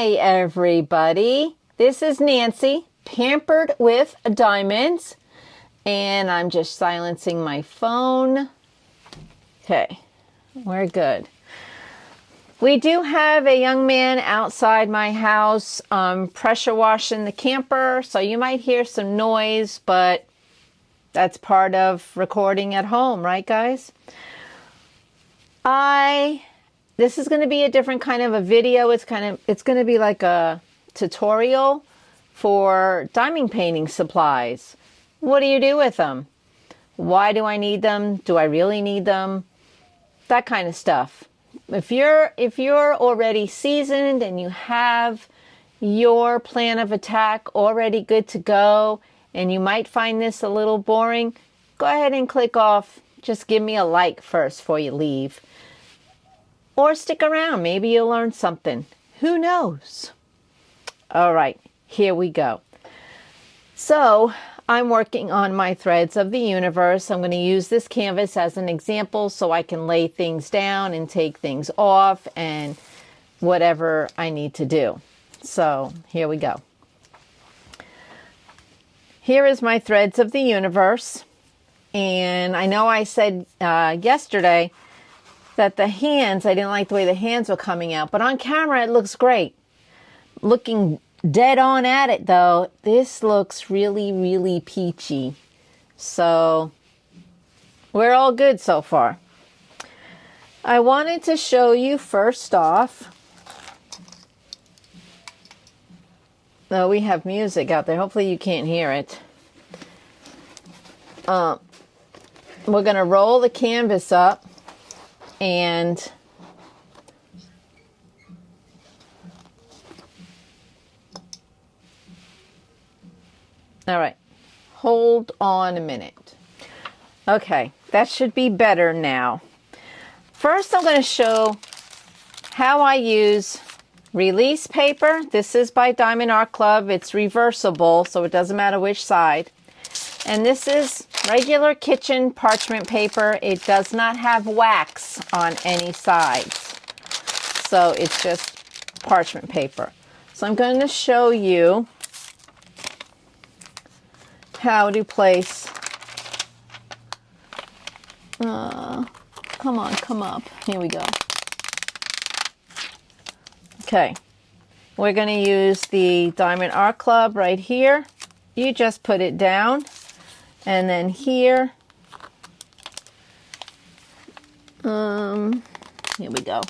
Hi, everybody. This is Nancy, Pampered with Diamonds, and I'm just silencing my phone. Okay, we're good. We do have a young man outside my house pressure washing the camper, so you might hear some noise, but that's part of recording at home, right, guys? This is going to be a different kind of a video. It's going to be like a tutorial for diamond painting supplies. What do you do with them? Why do I need them? Do I really need them? That kind of stuff. If you're already seasoned and you have your plan of attack already good to go, and you might find this a little boring, go ahead and click off. Just give me a like first before you leave. Or stick around. Maybe you'll learn something. Who knows? All right, here we go. So I'm working on my threads of the universe. I'm going to use this canvas as an example so I can lay things down and take things off and whatever I need to do. So here we go. Here is my threads of the universe. And I know I said yesterday that the hands, I didn't like the way the hands were coming out, but on camera it looks great. Looking dead on at it though, this looks really, really peachy. So we're all good so far. I wanted to show you first off, though we have music out there, hopefully you can't hear it. We're going to roll the canvas up and all right, hold on a minute. Okay, that should be better now. First, I'm going to show how I use release paper. This is by Diamond Art Club. It's reversible, so it doesn't matter which side. And this is regular kitchen parchment paper. It does not have wax on any sides. So it's just parchment paper. So I'm going to show you how to place, come on, come up. Here we go. Okay. We're going to use the Diamond Art Club right here. You just put it down. And then here, here we go.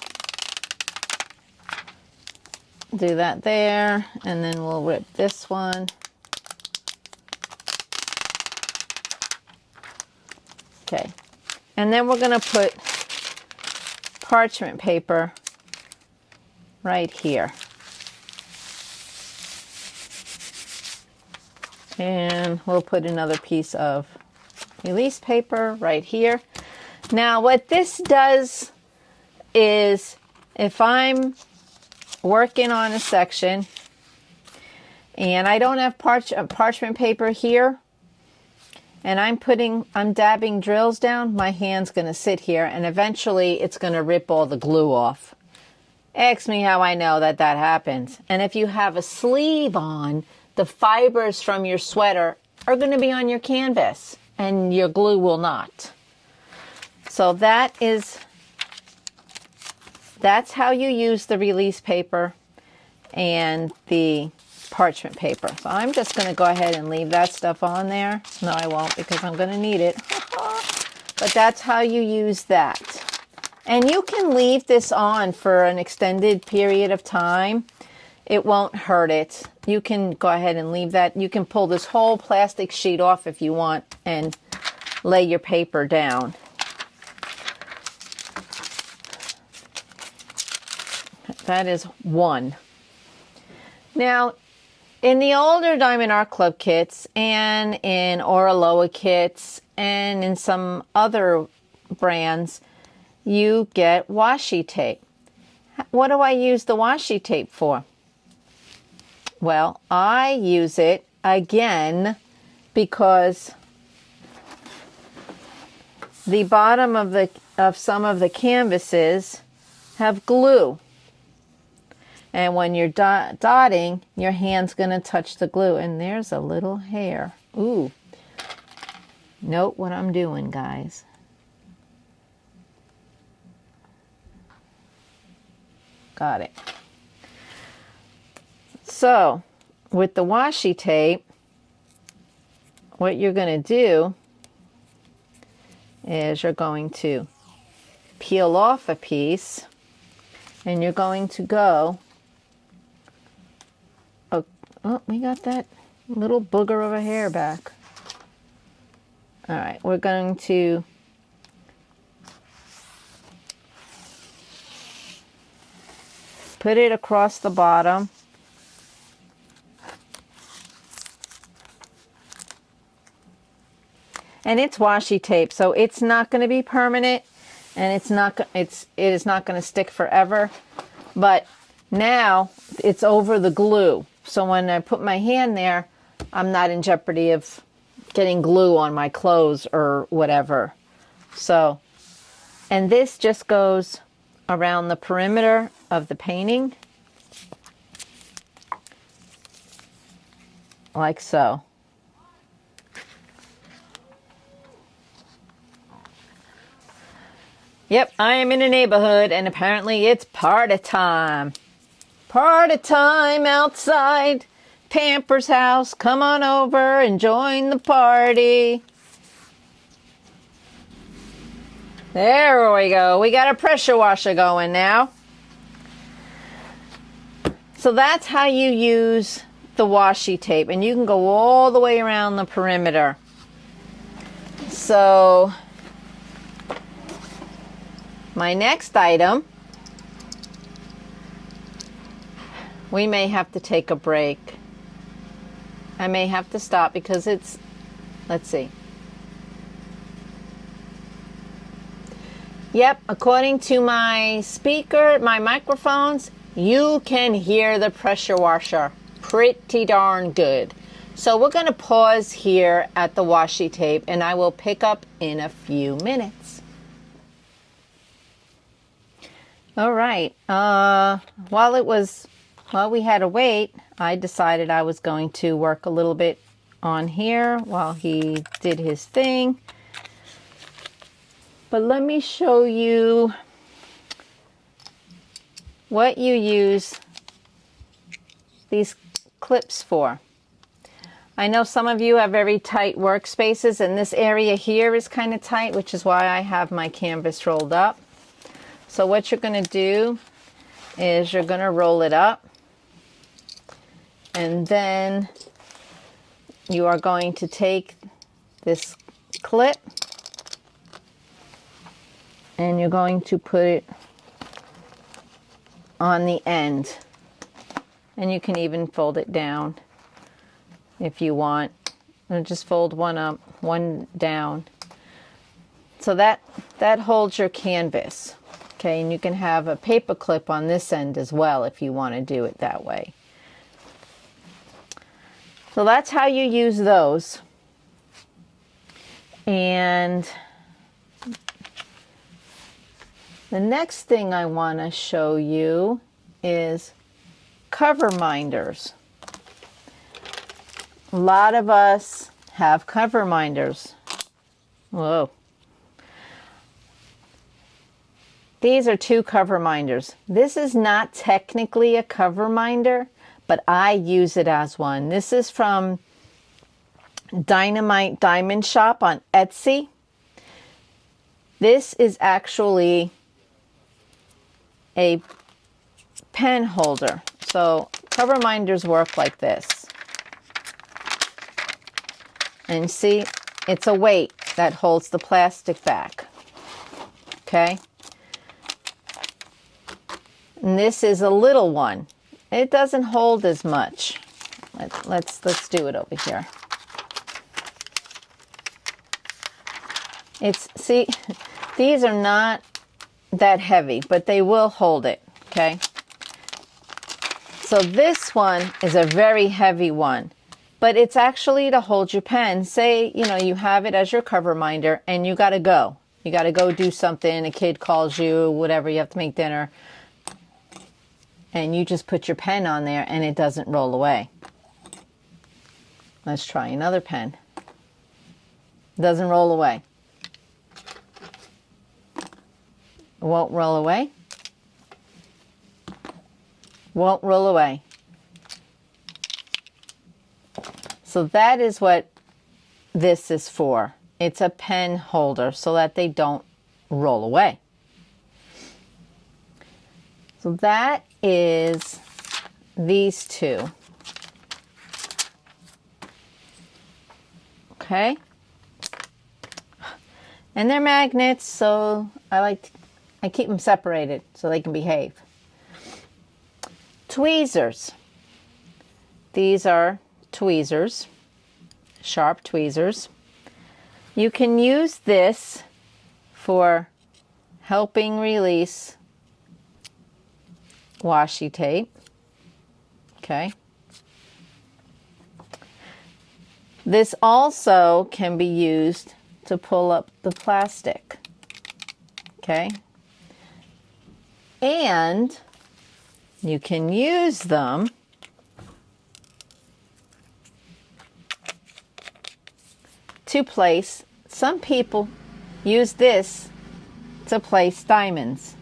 Do that there, and then we'll rip this one. Okay, and then we're going to put parchment paper right here. And we'll put another piece of release paper right here. Now what this does is, if I'm working on a section and I don't have parchment paper here, and I'm dabbing drills down, my hand's going to sit here and eventually it's going to rip all the glue off. Ask me how I know that happens. And if you have a sleeve on, the fibers from your sweater are going to be on your canvas and your glue will not. So that's how you use the release paper and the parchment paper. So I'm just going to go ahead and leave that stuff on there. No, I won't, because I'm going to need it. But that's how you use that. And you can leave this on for an extended period of time. It won't hurt it. You can go ahead and leave that. You can pull this whole plastic sheet off if you want and lay your paper down. That is one. Now, in the older Diamond Art Club kits and in R0de kits and in some other brands, you get washi tape. What do I use the washi tape for? Well, I use it again because the bottom of some of the canvases have glue. And when you're dotting, your hand's going to touch the glue. And there's a little hair. Ooh. Note what I'm doing, guys. Got it. So, with the washi tape, what you're going to do is you're going to peel off a piece, and you're going to go, oh, we got that little booger of a hair back. All right, we're going to put it across the bottom. And it's washi tape, so it's not going to be permanent, and it is not going to stick forever. But now it's over the glue. So when I put my hand there, I'm not in jeopardy of getting glue on my clothes or whatever. So, and this just goes around the perimeter of the painting, like so. Yep, I am in a neighborhood, and apparently it's party time. Party time outside Pamper's house. Come on over and join the party. There we go. We got a pressure washer going now. So that's how you use the washi tape, and you can go all the way around the perimeter. So my next item, we may have to take a break. I may have to stop because it's, let's see. Yep, according to my speaker, my microphones, you can hear the pressure washer pretty darn good. So we're going to pause here at the washi tape, and I will pick up in a few minutes. All right. While we had to wait, I decided I was going to work a little bit on here while he did his thing. But let me show you what you use these clips for. I know some of you have very tight workspaces, and this area here is kind of tight, which is why I have my canvas rolled up. So what you're going to do is you're going to roll it up, and then you are going to take this clip and you're going to put it on the end, and you can even fold it down if you want, and just fold one up, one down, so that holds your canvas. Okay, and you can have a paper clip on this end as well if you want to do it that way. So that's how you use those. And the next thing I want to show you is cover minders. A lot of us have cover minders. Whoa. These are two cover minders. This is not technically a cover minder, but I use it as one. This is from Dynamite Diamond Shop on Etsy. This is actually a pen holder. So cover minders work like this. And see, it's a weight that holds the plastic back. Okay? And this is a little one. It doesn't hold as much. Let's do it over here. See, these are not that heavy, but they will hold it, okay? So this one is a very heavy one, but it's actually to hold your pen. Say, you have it as your cover minder and you got to go. You got to go do something. A kid calls you, whatever, you have to make dinner. and you just put your pen on there and it doesn't roll away. Let's try another pen. Doesn't roll away. Won't roll away. Won't roll away. So that is what this is for. It's a pen holder so that they don't roll away. So that is these two. Okay. And they're magnets, so I keep them separated so they can behave. Tweezers. These are tweezers, sharp tweezers. You can use this for helping release washi tape. Okay. This also can be used to pull up the plastic. Okay. And you can use them to place, some people use this to place diamonds.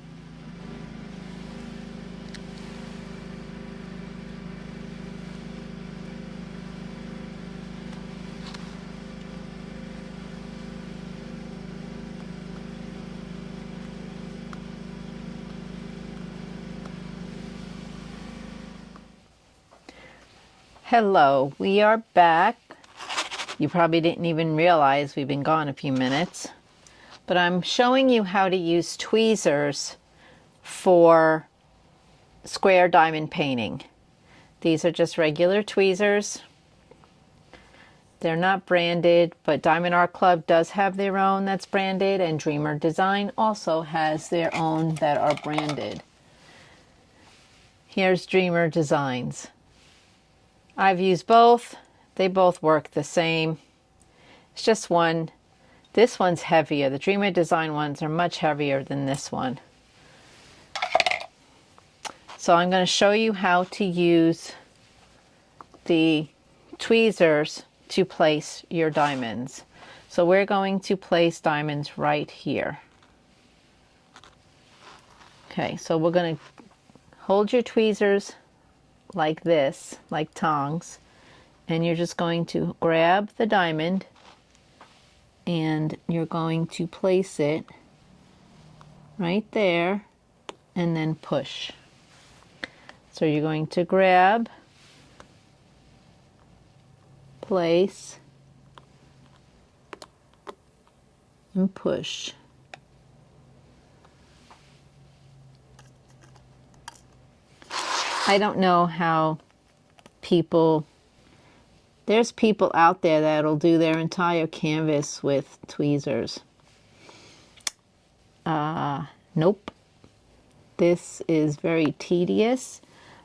Hello, we are back. You probably didn't even realize we've been gone a few minutes, but I'm showing you how to use tweezers for square diamond painting. These are just regular tweezers. They're not branded, but Diamond Art Club does have their own that's branded, and Dreamer Design also has their own that are branded. Here's Dreamer Designs. I've used both. They both work the same. It's just one. This one's heavier. The Dreamer Design ones are much heavier than this one. So I'm going to show you how to use the tweezers to place your diamonds. So we're going to place diamonds right here. Okay, so we're going to hold your tweezers like this, like tongs, and you're just going to grab the diamond and you're going to place it right there and then push. So you're going to grab, place, and push. I don't know how there's people out there that'll do their entire canvas with tweezers. Nope. This is very tedious,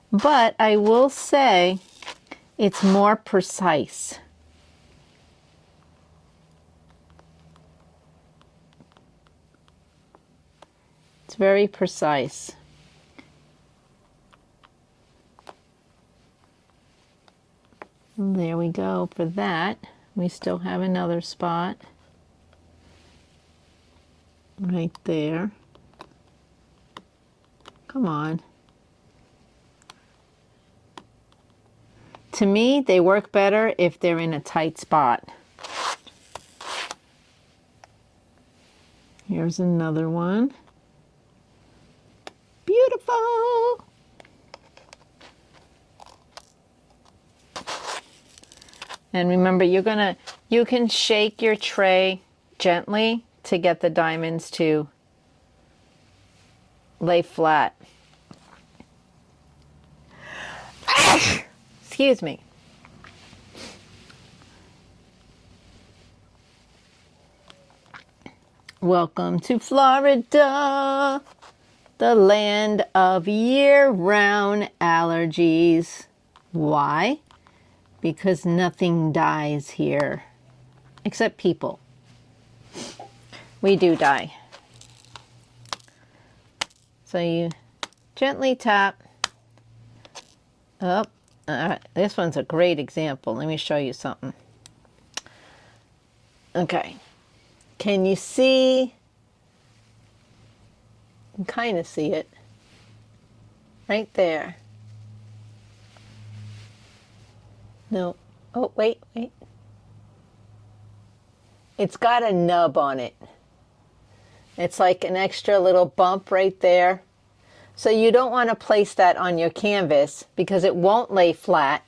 but I will say it's more precise. It's very precise. There we go for that. We still have another spot right there. Come on. To me, they work better if they're in a tight spot. Here's another one. Beautiful. And remember, you can shake your tray gently to get the diamonds to lay flat. Excuse me. Welcome to Florida, the land of year-round allergies. Why? Because nothing dies here, except people. We do die. So you gently tap Oh, this one's a great example. Let me show you something. Okay. Can you see? You can kind of see it. Right there. No. Oh, wait. It's got a nub on it. It's like an extra little bump right there. So you don't want to place that on your canvas because it won't lay flat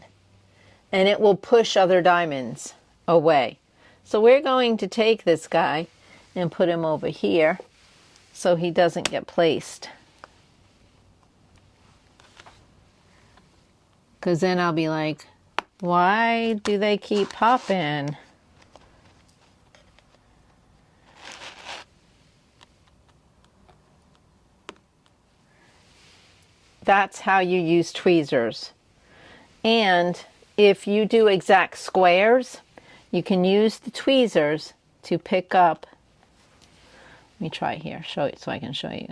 and it will push other diamonds away. So we're going to take this guy and put him over here so he doesn't get placed. Because then I'll be like, why do they keep popping? That's how you use tweezers. And if you do exact squares, you can use the tweezers to pick up. Let me try here, show it so I can show you.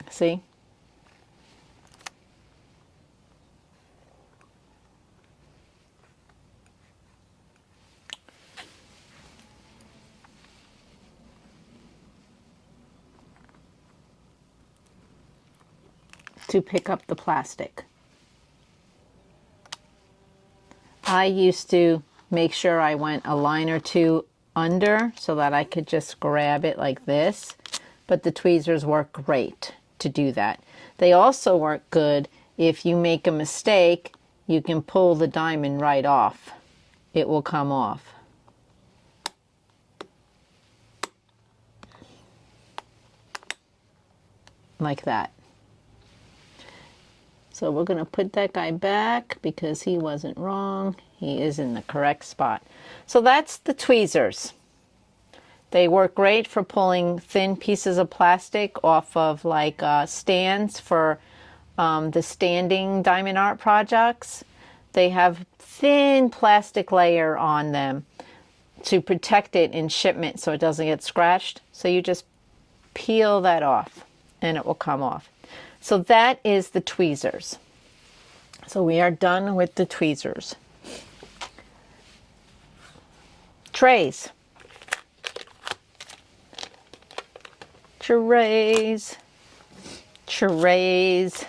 See? To pick up the plastic. I used to make sure I went a line or two under so that I could just grab it like this, but the tweezers work great to do that. They also work good if you make a mistake, you can pull the diamond right off. It will come off. Like that. So we're going to put that guy back because he wasn't wrong. He is in the correct spot. So that's the tweezers. They work great for pulling thin pieces of plastic off of like stands for the standing diamond art projects. They have thin plastic layer on them to protect it in shipment so it doesn't get scratched. So you just peel that off and it will come off. So that is the tweezers. So we are done with the tweezers. Trays. Trays. Trays.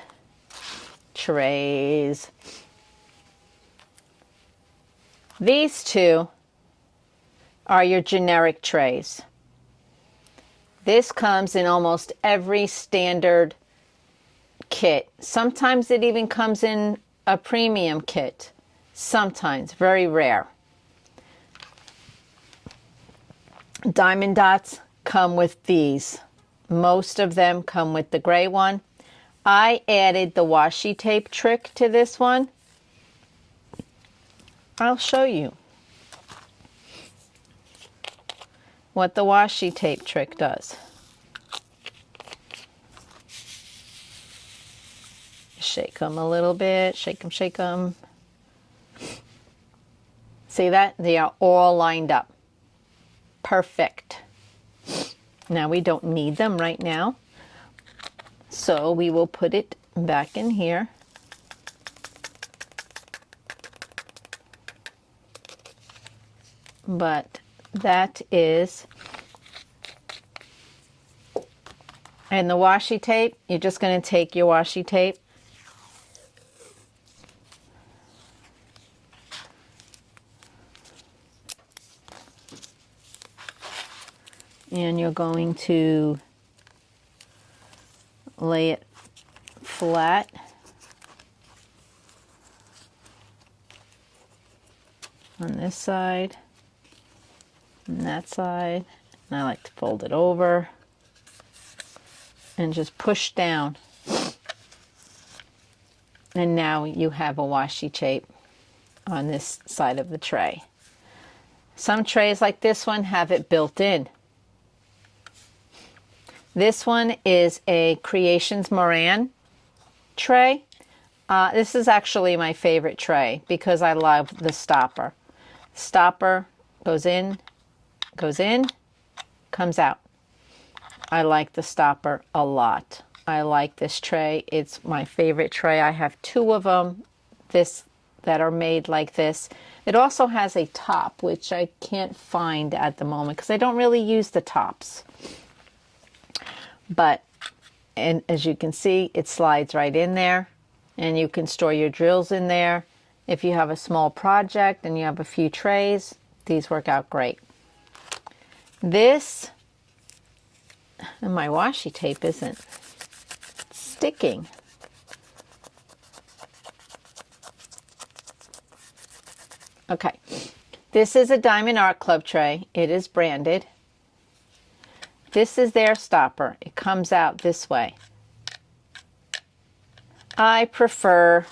Trays. These two are your generic trays. This comes in almost every standard kit. Sometimes it even comes in a premium kit. Sometimes, very rare. Diamond dots come with these. Most of them come with the gray one. I added the washi tape trick to this one. I'll show you what the washi tape trick does. Shake them a little bit, shake them. See that? They are all lined up. Perfect. Now we don't need them right now, so we will put it back in here. But that is, and the washi tape, you're just going to take your washi tape and you're going to lay it flat on this side and that side, and I like to fold it over and just push down, and now you have a washi tape on this side of the tray. Some trays like this one have it built in. This one is a Creations Moran tray. This is actually my favorite tray because I love the stopper. Stopper goes in, comes out. I like the stopper a lot. I like this tray. It's my favorite tray. I have two of them that are made like this. It also has a top, which I can't find at the moment because I don't really use the tops. But, and as you can see, it slides right in there, and you can store your drills in there. If you have a small project and you have a few trays, these work out great. This, and my washi tape isn't sticking. Okay, this is a Diamond Art Club tray. It is branded. This is their stopper. It comes out this way. I prefer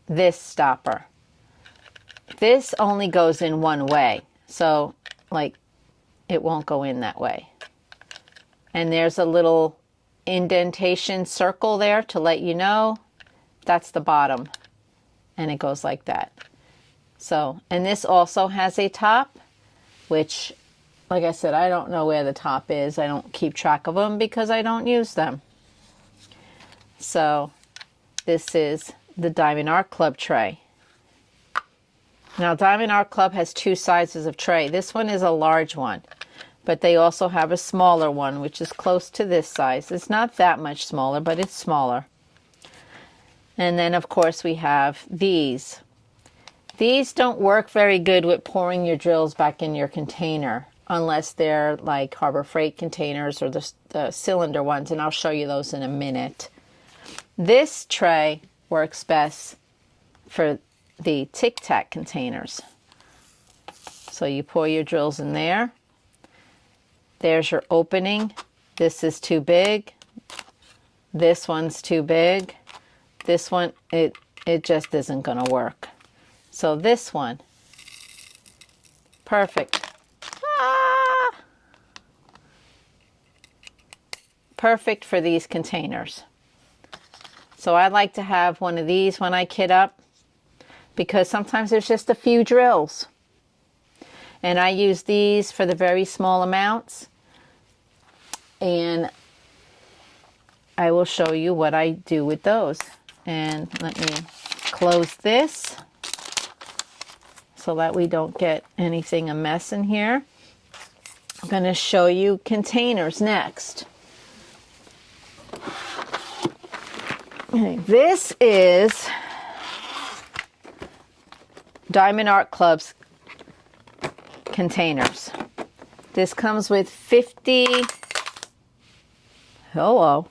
this stopper. This only goes in one way, so like it won't go in that way. And there's a little indentation circle there to let you know that's the bottom, and it goes like that. So, and this also has a top, which, like I said, I don't know where the top is. I don't keep track of them because I don't use them. So this is the Diamond Art Club tray. Now, Diamond Art Club has two sizes of tray. This one is a large one, but they also have a smaller one, which is close to this size. It's not that much smaller, but it's smaller. And then, of course, we have these. These don't work very good with pouring your drills back in your container, unless they're like Harbor Freight containers or the cylinder ones, and I'll show you those in a minute. This tray works best for the Tic Tac containers. So you pour your drills in there. There's your opening. This is too big. This one's too big. This one, it just isn't going to work. So this one, perfect. Perfect for these containers. So I like to have one of these when I kit up, because sometimes there's just a few drills. And I use these for the very small amounts. And I will show you what I do with those. And let me close this so that we don't get anything a mess in here. I'm going to show you containers next. Okay, this is Diamond Art Club's containers. This comes with 50, hello.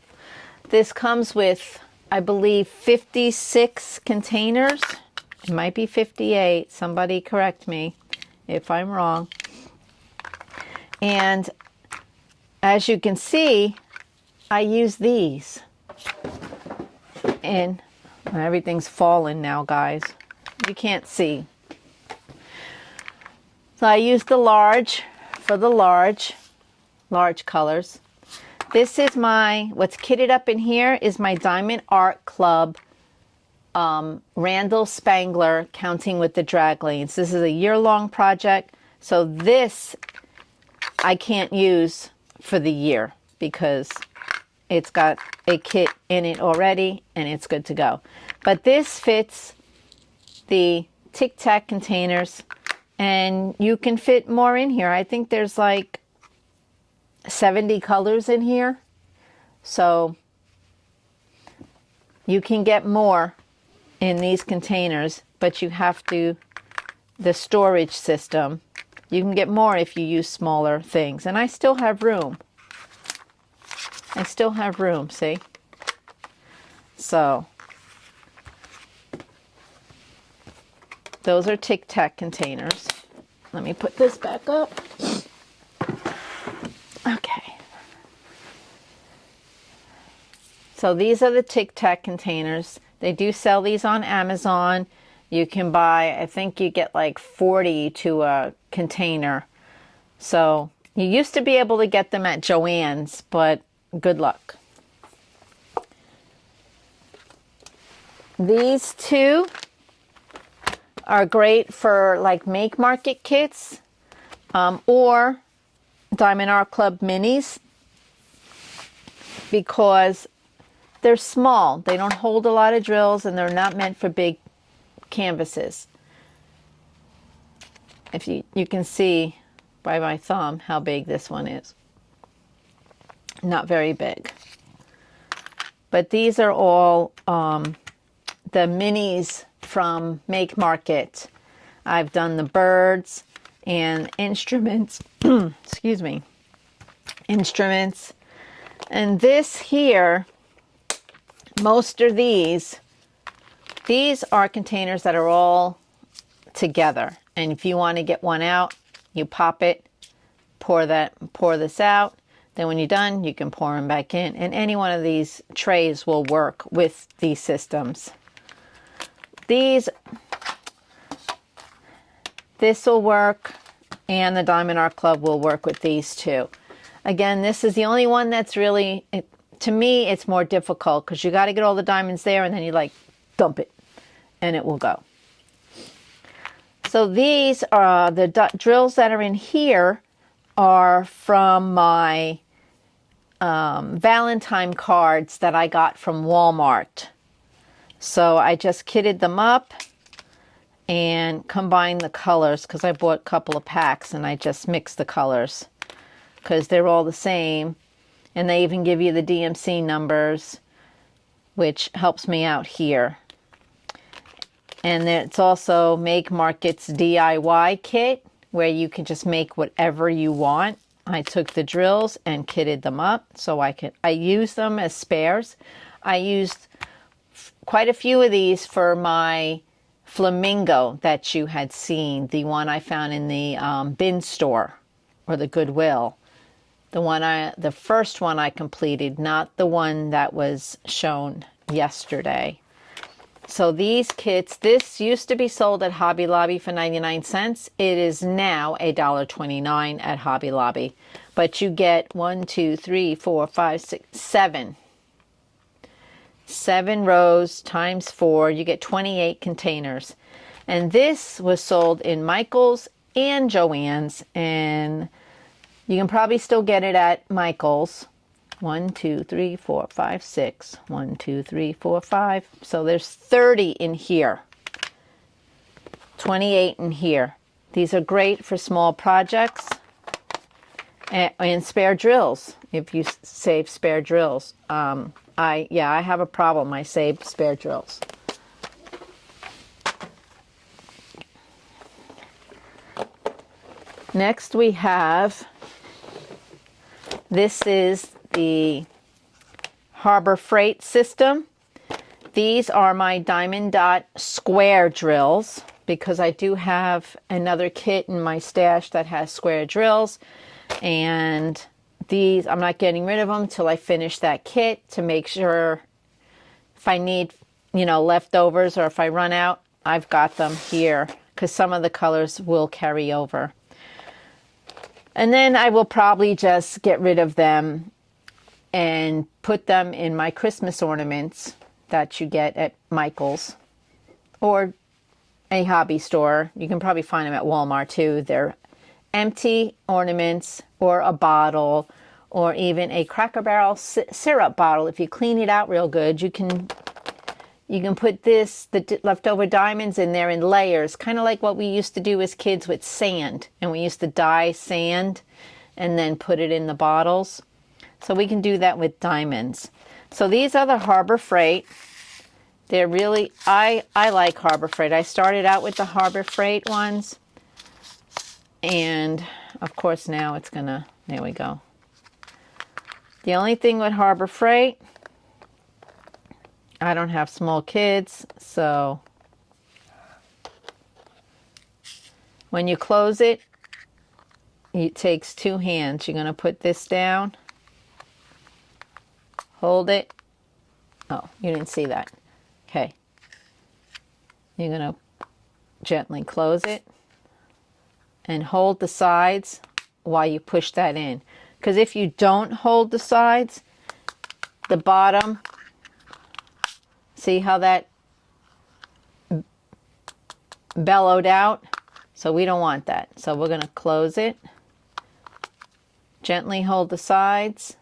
This comes with, I believe, 56 containers. It might be 58. Somebody correct me if I'm wrong. And as you can see, I use these. And everything's fallen now, guys. You can't see. So I use the large for the large colors. This is what's kitted up in here is my Diamond Art Club Randal Spangler Counting with the Draglings. This is a year-long project, so this I can't use for the year because it's got a kit in it already and it's good to go. But this fits the Tic Tac containers, and you can fit more in here. I think there's like 70 colors in here, so you can get more in these containers, but you have to, the storage system, you can get more if you use smaller things. And I still have room. I still have room, see? So those are Tic Tac containers. Let me put this back up. Okay. So these are the Tic Tac containers. They do sell these on Amazon. You can buy, I think you get like 40 to a container. So you used to be able to get them at Joann's, but good luck. These two are great for like make market kits or Diamond Art Club minis, because they're small. They don't hold a lot of drills, and they're not meant for big canvases. If you can see by my thumb how big this one is. Not very big. But these are all the minis from Make Market. I've done the birds and instruments. Excuse me. Instruments. And this here, most of these are containers that are all together. And if you want to get one out, you pop it, pour this out. Then when you're done, you can pour them back in. And any one of these trays will work with these systems. This will work, and the Diamond Art Club will work with these too. Again, this is the only one that's really, to me, it's more difficult because you got to get all the diamonds there, and then you like dump it, and it will go. So these are the drills that are in here are from my Valentine cards that I got from Walmart. So I just kitted them up and combined the colors because I bought a couple of packs and I just mixed the colors because they're all the same. And they even give you the DMC numbers, which helps me out here. And it's also Make Market's DIY kit, where you can just make whatever you want. I took the drills and kitted them up so I use them as spares. I used quite a few of these for my Flamingo that you had seen, the one I found in the bin store or the Goodwill. The first one I completed, not the one that was shown yesterday. So these kits, this used to be sold at Hobby Lobby for 99 cents. It is now $1.29 at Hobby Lobby. But you get 7 rows times 4. You get 28 containers. And this was sold in Michael's and Joann's. And you can probably still get it at Michael's. 1, 2, 3, 4, 5, 6. 1, 2, 3, 4, 5. So there's 30 in here. 28 in here. These are great for small projects and spare drills. If you save spare drills, I have a problem. I save spare drills. Next we have, this is the Harbor Freight system. These are my Diamond Dot square drills because I do have another kit in my stash that has square drills, and these I'm not getting rid of them till I finish that kit to make sure if I need, leftovers, or if I run out, I've got them here because some of the colors will carry over. And then I will probably just get rid of them and put them in my Christmas ornaments that you get at Michael's or a hobby store. You can probably find them at Walmart too. They're empty ornaments or a bottle or even a Cracker Barrel syrup bottle. If you clean it out real good, you can put the leftover diamonds in there in layers, kind of like what we used to do as kids with sand. And we used to dye sand and then put it in the bottles. So we can do that with diamonds. So these are the Harbor Freight. They're really, I like Harbor Freight. I started out with the Harbor Freight ones. And of course now it's gonna, there we go. The only thing with Harbor Freight, I don't have small kids, so when you close it, it takes 2 hands. You're gonna put this down. Hold it. Oh, you didn't see that. Okay. You're going to gently close it and hold the sides while you push that in. Because if you don't hold the sides, the bottom, see how that bellowed out? So we don't want that. So we're going to close it. Gently hold the sides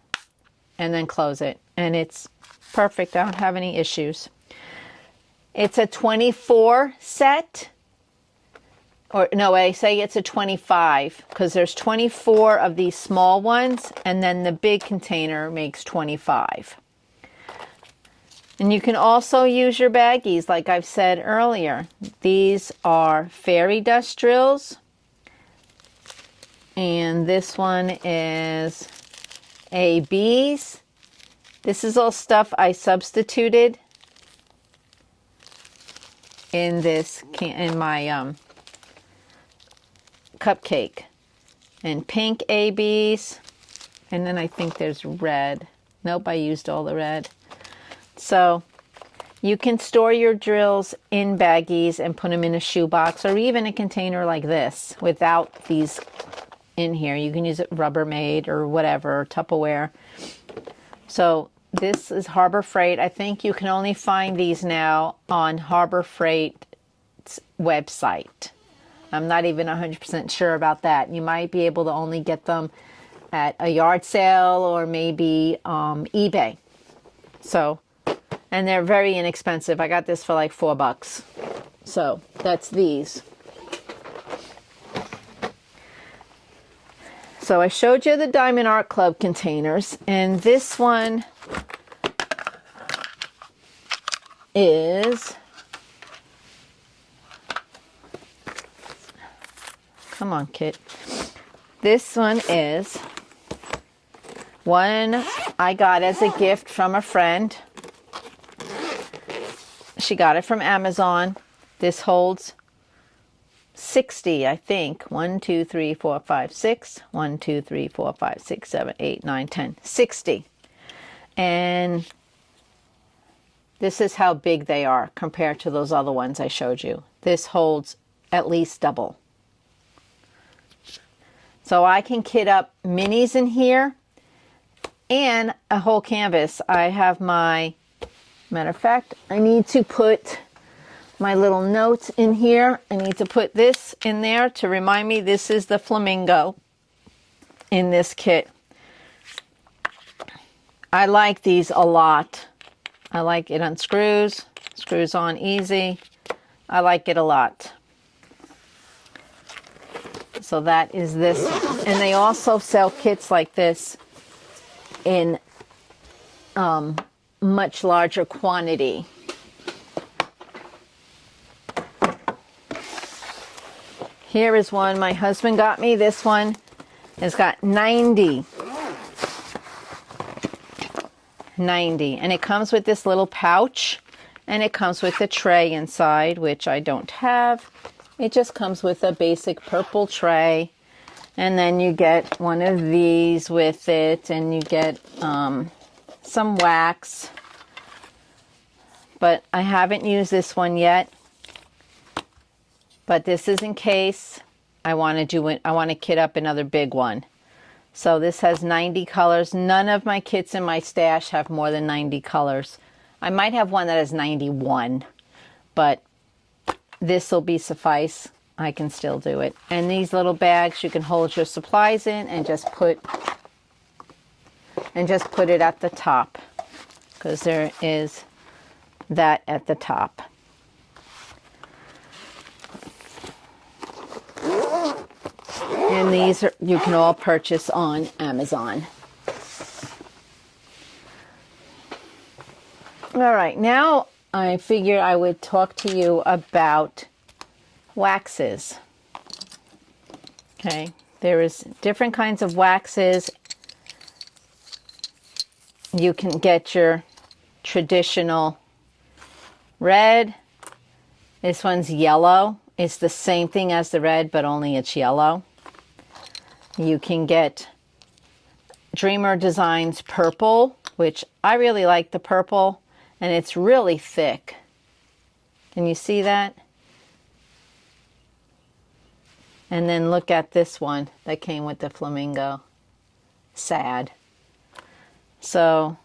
and then close it. And it's Perfect. I don't have any issues. It's a 24 set. Or no, I say it's a 25 because there's 24 of these small ones, and then the big container makes 25. And you can also use your baggies like I've said earlier. These are fairy dust drills. And this one is ABs. This is all stuff I substituted in my cupcake. And pink ABs. And then I think there's red. Nope, I used all the red. So you can store your drills in baggies and put them in a shoebox or even a container like this without these in here. You can use it Rubbermaid or whatever, Tupperware. So this is Harbor Freight. I think you can only find these now on Harbor Freight's website. I'm not even 100% sure about that. You might be able to only get them at a yard sale or maybe eBay. So, and they're very inexpensive. I got this for like $4. So that's these. So I showed you the Diamond Art Club containers, and this one is, come on, Kit. This one is one I got as a gift from a friend. She got it from Amazon. This holds 60, I think. 1, 2, 3, 4, 5, 6. 1, 2, 3, 4, 5, 6, 7, 8, 9, 10. 60. And this is how big they are compared to those other ones I showed you. This holds at least double. So I can kit up minis in here and a whole canvas. I have my, matter of fact, I need to put my little notes in here. I need to put this in there to remind me this is the Flamingo in this kit. I like these a lot. I like it unscrews, screws on easy. I like it a lot. So that is this. And they also sell kits like this in much larger quantity. Here is one my husband got me. This one has got 90. And it comes with this little pouch, and it comes with a tray inside, which I don't have. It just comes with a basic purple tray, and then you get one of these with it, and you get some wax. But I haven't used this one yet. But this is in case I want to do it. I want to kit up another big one. So this has 90 colors. None of my kits in my stash have more than 90 colors. I might have one that has 91, but this will be suffice. I can still do it. And these little bags you can hold your supplies in and just put it at the top, because there is that at the top. And these are, you can all purchase on Amazon. All right, now I figured I would talk to you about waxes. Okay, there is different kinds of waxes. You can get your traditional red. This one's yellow. It's the same thing as the red, but only it's yellow. You can get Dreamer Designs purple, which I really like the purple, and it's really thick. Can you see that? And then look at this one that came with the Flamingo. Sad. So,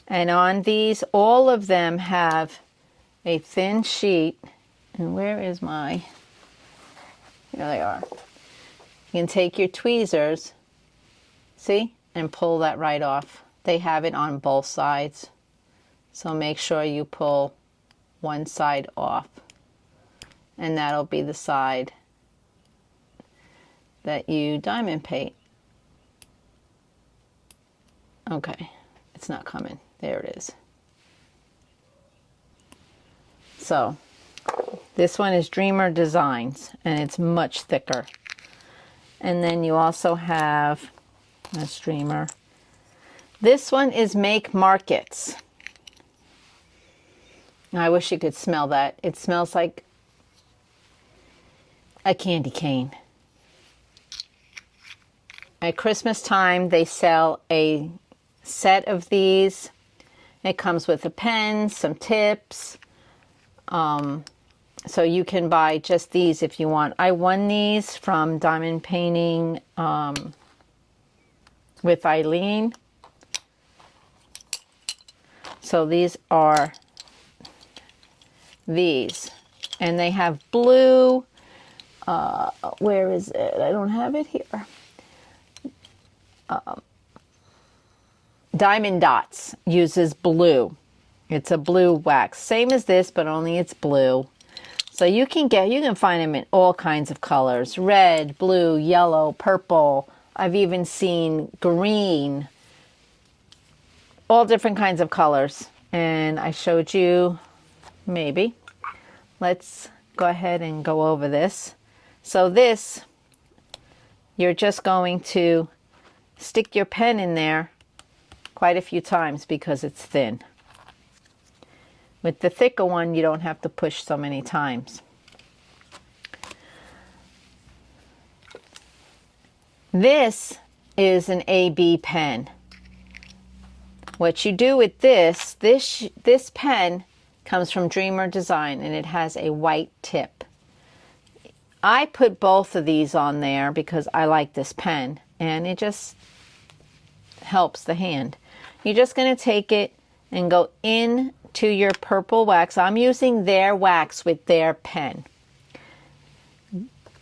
and on these, all of them have a thin sheet. And where is my... Here they are. You can take your tweezers, see, and pull that right off. they have it on both sides. So make sure you pull one side off, and that'll be the side that you diamond paint. Okay, it's not coming. There it is. So this one is Dreamer Designs, and it's much thicker. And then you also have a Dreamer. This one is Make Markets. I wish you could smell that. It smells like a candy cane. At Christmas time, they sell a set of these. It comes with a pen, some tips. So you can buy just these if you want. I won these from Diamond Painting with Eileen. So these are these. And they have blue. Where is it? I don't have it here. Diamond Dotz uses blue. It's a blue wax. Same as this, but only it's blue. So you can find them in all kinds of colors. Red, blue, yellow, purple. I've even seen green. All different kinds of colors. And I showed you, maybe. Let's go ahead and go over this. So this, you're just going to stick your pen in there quite a few times because it's thin. With the thicker one, you don't have to push so many times. This is an AB pen. What you do with this pen comes from Dreamer Design, and it has a white tip. I put both of these on there because I like this pen, and it just helps the hand. You're just going to take it and go in to your purple wax. I'm using their wax with their pen.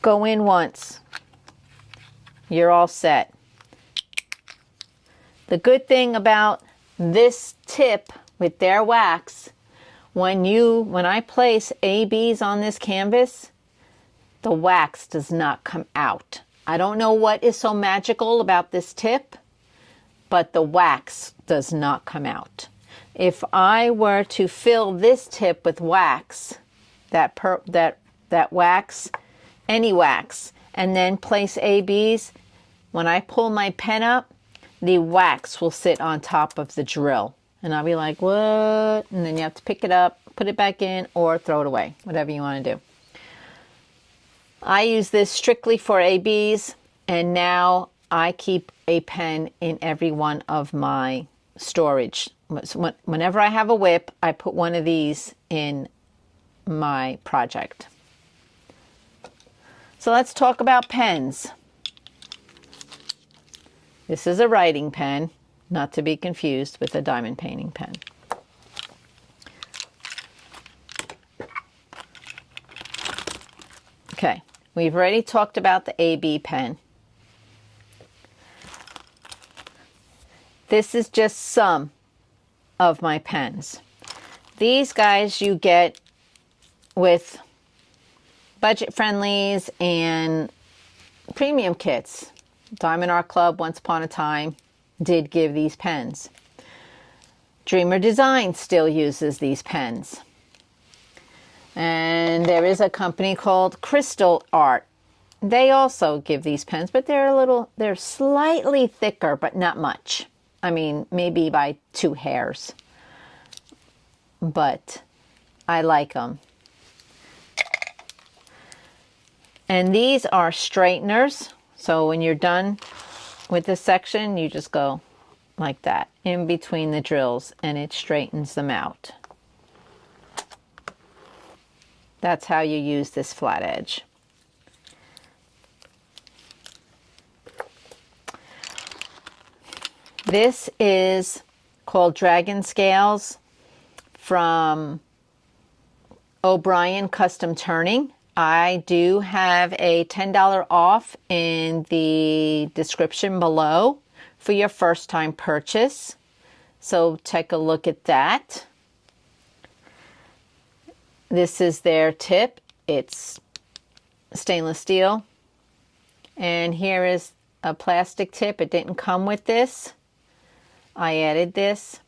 Go in once. You're all set. The good thing about this tip with their wax, when I place ABs on this canvas, the wax does not come out. I don't know what is so magical about this tip, but the wax does not come out. If I were to fill this tip with wax, that wax, any wax, and then place ABs, when I pull my pen up, the wax will sit on top of the drill. And I'll be like, what? And then you have to pick it up, put it back in, or throw it away, whatever you want to do. I use this strictly for ABs, and now I keep a pen in every one of my storage. Whenever I have a whip, I put one of these in my project. So let's talk about pens. This is a writing pen, not to be confused with a diamond painting pen. Okay, we've already talked about the AB pen. This is just some of my pens. These guys you get with budget friendlies and premium kits. Diamond Art Club, once upon a time, did give these pens. Dreamer Design still uses these pens. And there is a company called Crystal Art. They also give these pens, but they're slightly thicker, but not much. I mean, maybe by 2 hairs. But I like them. And these are straighteners. So when you're done with this section, you just go like that in between the drills, and it straightens them out. That's how you use this flat edge. This is called Dragon Scales from Obrien Custom Turning. I do have a $10 off in the description below for your first time purchase. So take a look at that. This is their tip. It's stainless steel. And here is a plastic tip. It didn't come with this. I added this.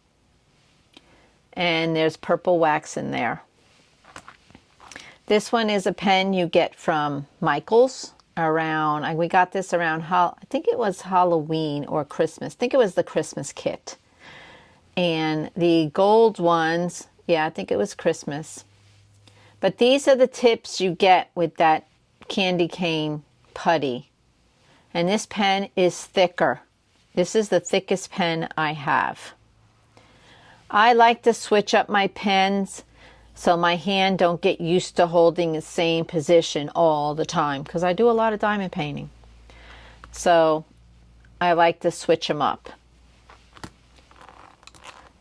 And there's purple wax in there. This one is a pen you get from Michael's around, we got this around, I think it was Halloween or Christmas. I think it was the Christmas kit. And the gold ones, yeah, I think it was Christmas. But these are the tips you get with that candy cane putty. And this pen is thicker. This is the thickest pen I have. I like to switch up my pens so my hand don't get used to holding the same position all the time, because I do a lot of diamond painting. So I like to switch them up.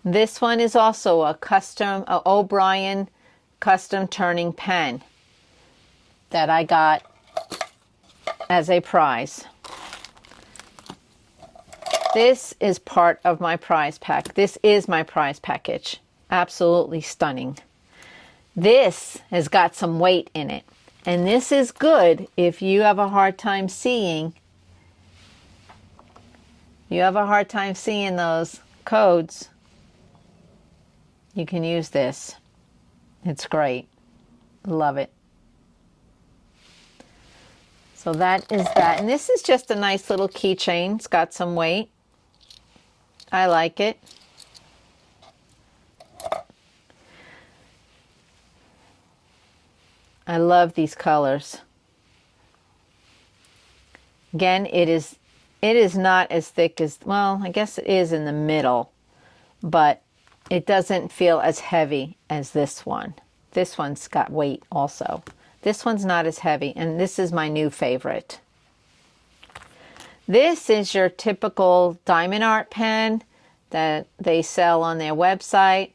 This one is also a Obrien custom turning pen that I got as a prize. This is part of my prize pack. This is my prize package. Absolutely stunning. This has got some weight in it. And this is good if you have a hard time seeing. You have a hard time seeing those codes. You can use this. It's great. Love it. So that is that. And this is just a nice little keychain. It's got some weight. I like it. I love these colors. Again, it is not as thick as, well, I guess it is in the middle, but it doesn't feel as heavy as this one. This one's got weight also. This one's not as heavy, and this is my new favorite. This is your typical diamond art pen that they sell on their website.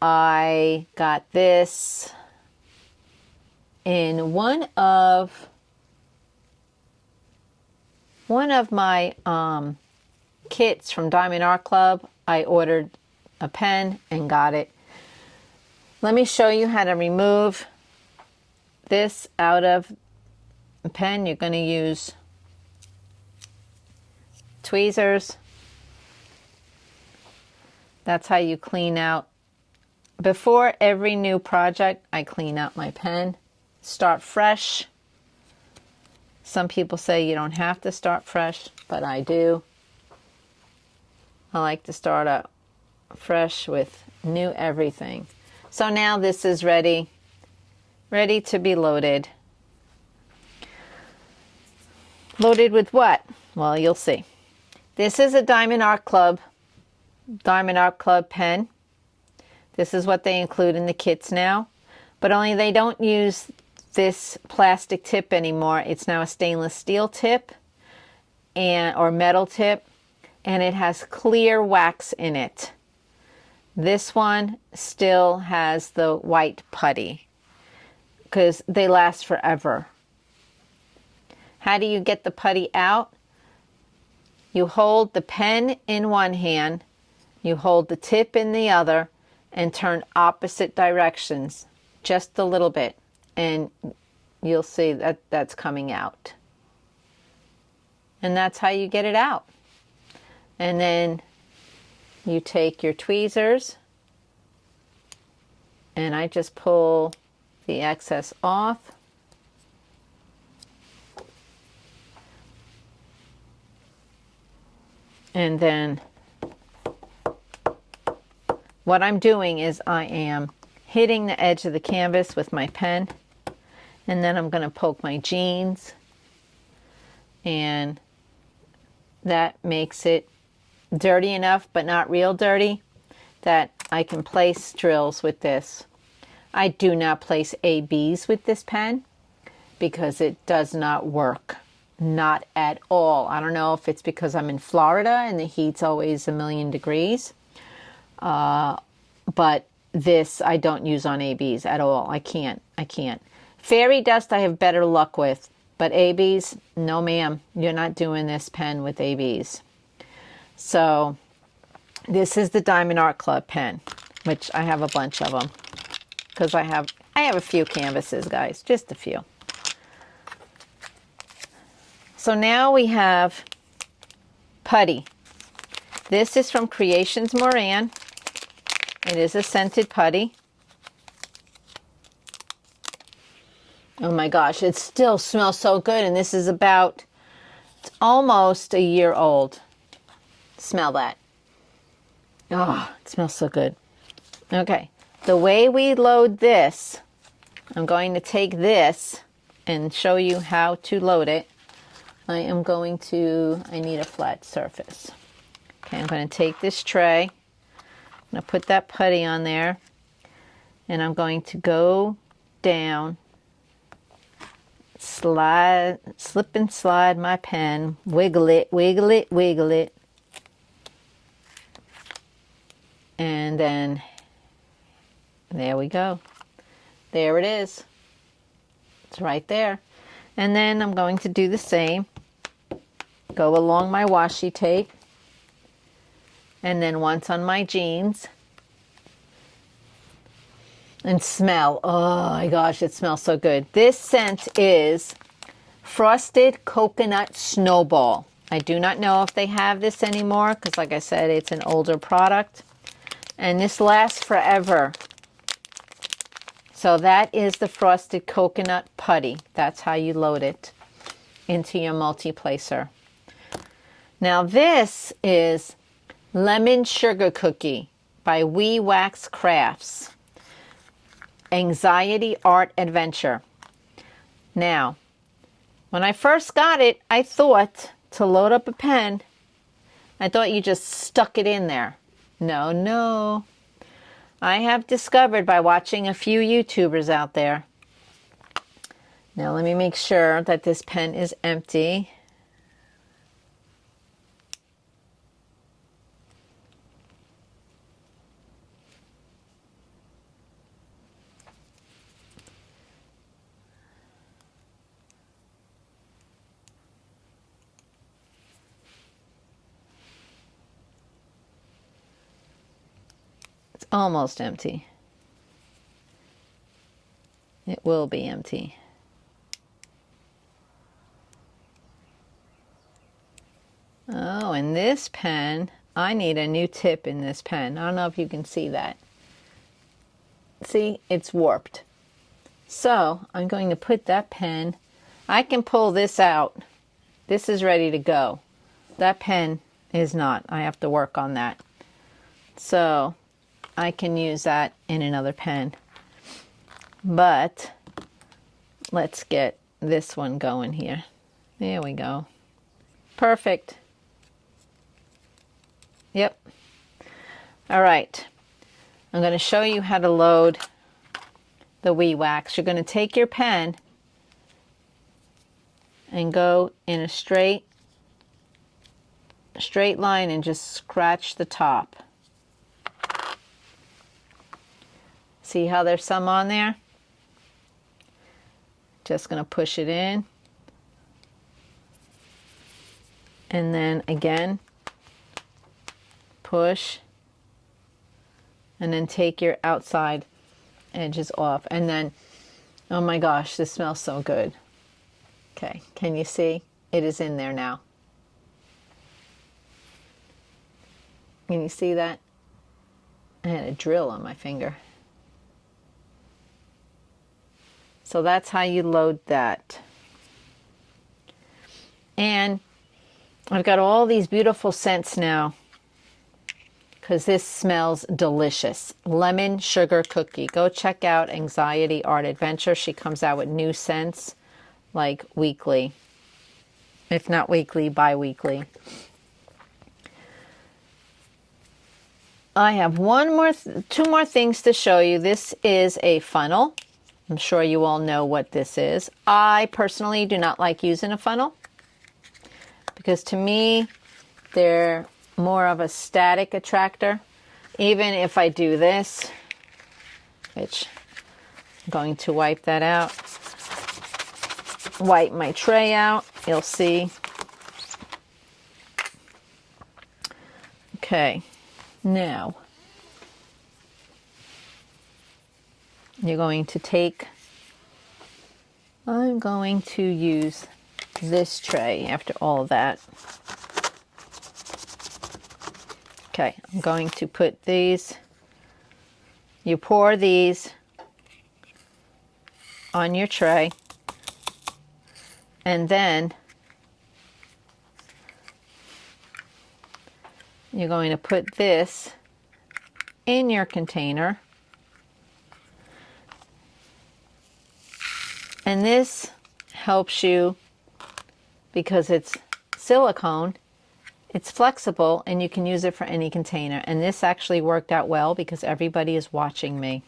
I got this in one of my kits from Diamond Art Club. I ordered a pen and got it. Let me show you how to remove this out of a pen. You're going to use tweezers. That's how you clean out. Before every new project, I clean out my pen. Start fresh. Some people say you don't have to start fresh, but I do. I like to start out fresh with new everything. So now this is ready to be loaded. Loaded with what? Well, you'll see. This is a Diamond Art Club pen. This is what they include in the kits now, but only they don't use this plastic tip anymore. It's now a stainless steel tip or metal tip, and it has clear wax in it. This one still has the white putty because they last forever. How do you get the putty out? You hold the pen in one hand, you hold the tip in the other, and turn opposite directions just a little bit, and you'll see that that's coming out. And that's how you get it out. And then you take your tweezers, and I just pull the excess off. And then what I'm doing is I am hitting the edge of the canvas with my pen, and then I'm going to poke my jeans, and that makes it dirty enough, but not real dirty, that I can place drills with this. I do not place ABs with this pen because it does not work. Not at all. I don't know if it's because I'm in Florida and the heat's always 1,000,000 degrees. But this I don't use on ABs at all. I can't. Fairy dust I have better luck with, but ABs, no ma'am. You're not doing this pen with ABs. So This is the Diamond Art Club pen, which I have a bunch of them because I have a few canvases, guys, just a few. So now we have putty. This is from Creations Moran. It is a scented putty. Oh my gosh, it still smells so good, and this is it's almost a year old. Smell that. Oh, it smells so good. Okay, the way we load this, I'm going to take this and show you how to load it. I need a flat surface. Okay, I'm going to take this tray. I'm going to put that putty on there, and I'm going to go down, slip and slide my pen, wiggle it, wiggle it, wiggle it. And then there we go. There it is. It's right there. And then I'm going to do the same. Go along my washi tape. And then once on my jeans. And smell. Oh my gosh, it smells so good. This scent is Frosted Coconut Snowball. I do not know if they have this anymore because, like I said, it's an older product. And this lasts forever. So that is the Frosted Coconut Putty. That's how you load it into your multi-placer. Now this is Lemon Sugar Cookie by We Wax Crafts. Anxiety Art Adventure. Now, when I first got it, I thought to load up a pen, I thought you just stuck it in there. No, no. I have discovered by watching a few YouTubers out there. Now let me make sure that this pen is empty. Almost empty. It will be empty. Oh, and this pen, I need a new tip in this pen. I don't know if you can see that. See, it's warped. So I'm going to put that pen, I can pull this out. This is ready to go. That pen is not. I have to work on that. So I can use that in another pen. But let's get this one going here. There we go. Perfect. Yep. All right. I'm going to show you how to load the We Wax. You're going to take your pen and go in a straight line and just scratch the top. See how there's some on there? Just going to push it in. And then again, push. And then take your outside edges off. And then, oh my gosh, this smells so good. Okay, can you see? It is in there now. Can you see that? I had a drill on my finger. So that's how you load that. And I've got all these beautiful scents now because this smells delicious. Lemon Sugar Cookie. Go check out Anxiety Art Adventure. She comes out with new scents like weekly. If not weekly, bi-weekly. I have two more things to show you. This is a funnel. I'm sure you all know what this is. I personally do not like using a funnel because to me, they're more of a static attractor. Even if I do this, which I'm going to wipe that out, wipe my tray out, you'll see. Okay, Now, you're going to take, I'm going to use this tray after all of that. Okay, I'm going to put these, you pour these on your tray, and then you're going to put this in your container. And this helps you because it's silicone, it's flexible, and you can use it for any container. And this actually worked out well because everybody is watching me.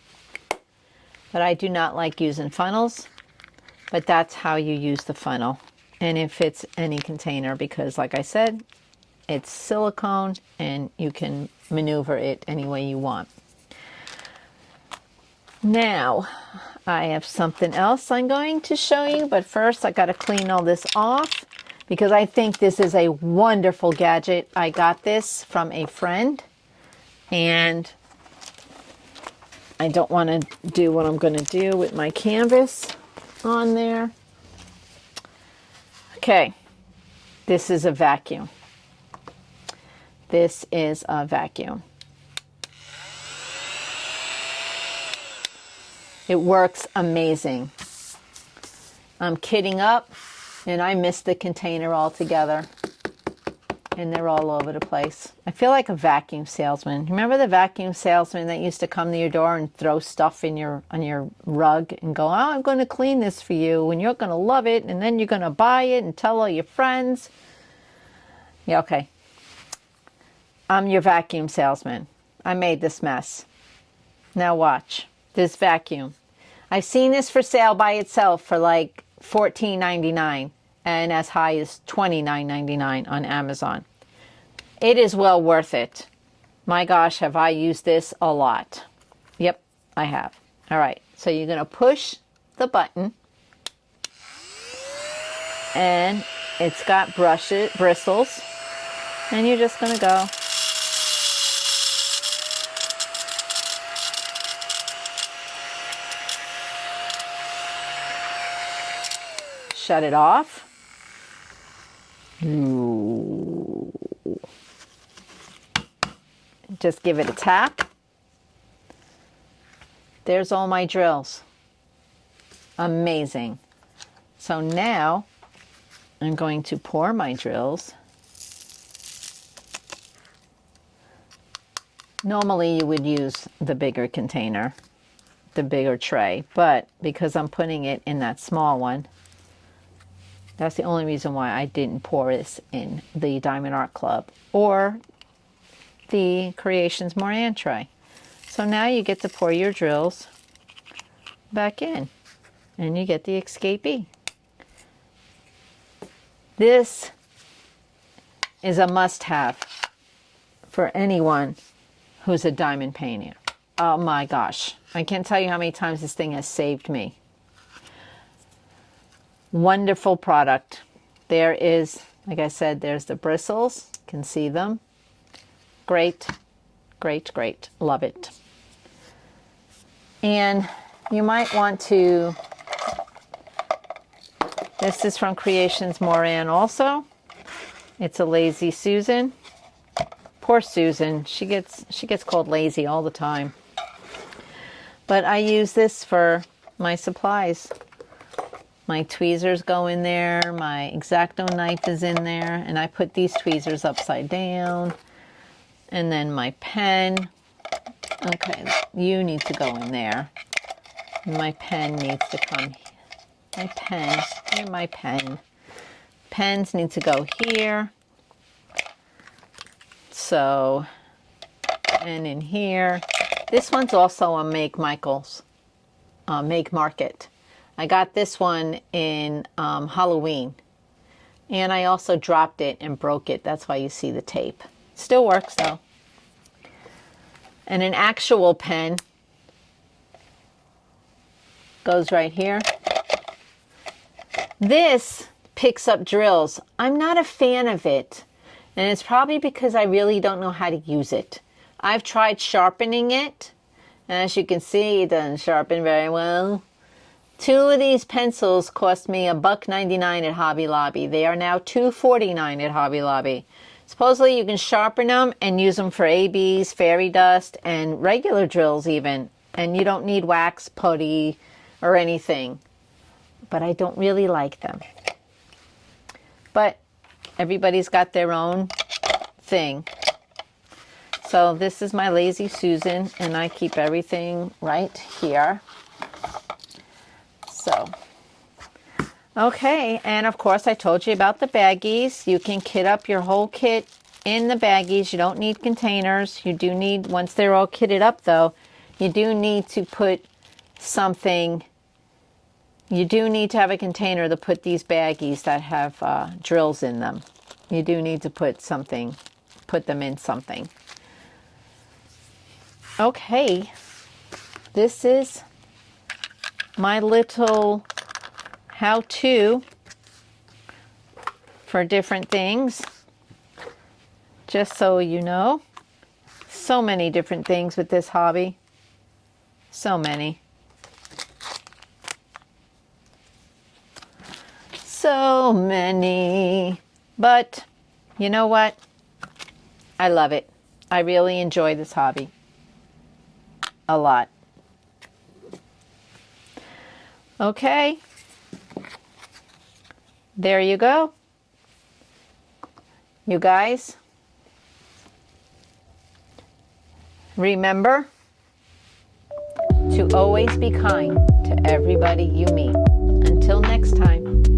But I do not like using funnels, but that's how you use the funnel. And it fits any container because, like I said, it's silicone and you can maneuver it any way you want. Now, I have something else I'm going to show you, but first I got to clean all this off because I think this is a wonderful gadget. I got this from a friend and I don't want to do what I'm going to do with my canvas on there. Okay, this is a vacuum. This is a vacuum. It works amazing. I'm kidding up, and I missed the container altogether. And they're all over the place. I feel like a vacuum salesman. Remember the vacuum salesman that used to come to your door and throw stuff in on your rug and go, oh, I'm going to clean this for you, and you're going to love it, and then you're going to buy it and tell all your friends. Yeah, okay. I'm your vacuum salesman. I made this mess. Now watch. This vacuum. I've seen this for sale by itself for like $14.99 and as high as $29.99 on Amazon. It is well worth it. My gosh, have I used this a lot. Yep, I have. All right, so you're going to push the button and it's got bristles and you're just going to go. Shut it off. Ooh. Just give it a tap. There's all my drills. Amazing. So now I'm going to pour my drills. Normally you would use the bigger container, the bigger tray, but because I'm putting it in that small one, that's the only reason why I didn't pour this in the Diamond Art Club or the Creations Moran tray. So now you get to pour your drills back in and you get the escapee. This is a must-have for anyone who's a diamond painter. Oh my gosh. I can't tell you how many times this thing has saved me. Wonderful product. There is, like I said, there's the bristles. You can see them. Great, great, great. Love it. And you might want to, this is from Creations Moran also. It's a Lazy Susan. Poor Susan. She gets called lazy all the time. But I use this for my supplies. My tweezers go in there, my X-Acto knife is in there, and I put these tweezers upside down. And then my pen, okay, you need to go in there. My pen needs to come, my pen, here's my pen. Pens need to go here. So, and in here. This one's also a Make Michael's, Make Market. I got this one in Halloween, and I also dropped it and broke it. That's why you see the tape. Still works though. And an actual pen goes right here. This picks up drills. I'm not a fan of it, and it's probably because I really don't know how to use it. I've tried sharpening it, and as you can see, it doesn't sharpen very well. 2 of these pencils cost me $1.99 at Hobby Lobby. They are now $2.49 at Hobby Lobby. Supposedly you can sharpen them and use them for ABs, fairy dust, and regular drills even. And you don't need wax, putty, or anything. But I don't really like them. But everybody's got their own thing. So this is my Lazy Susan, and I keep everything right here. So, okay, and of course I told you about the baggies. You can kit up your whole kit in the baggies. You don't need containers. You do need, once they're all kitted up though, you do need to put something, you do need to have a container to put these baggies that have drills in them. You do need to put something, put them in something. Okay, this is my little how-to for different things, just so you know. So many different things with this hobby. So many. So many. But you know what? I love it. I really enjoy this hobby. A lot. Okay. There you go. You guys, remember to always be kind to everybody you meet. Until next time.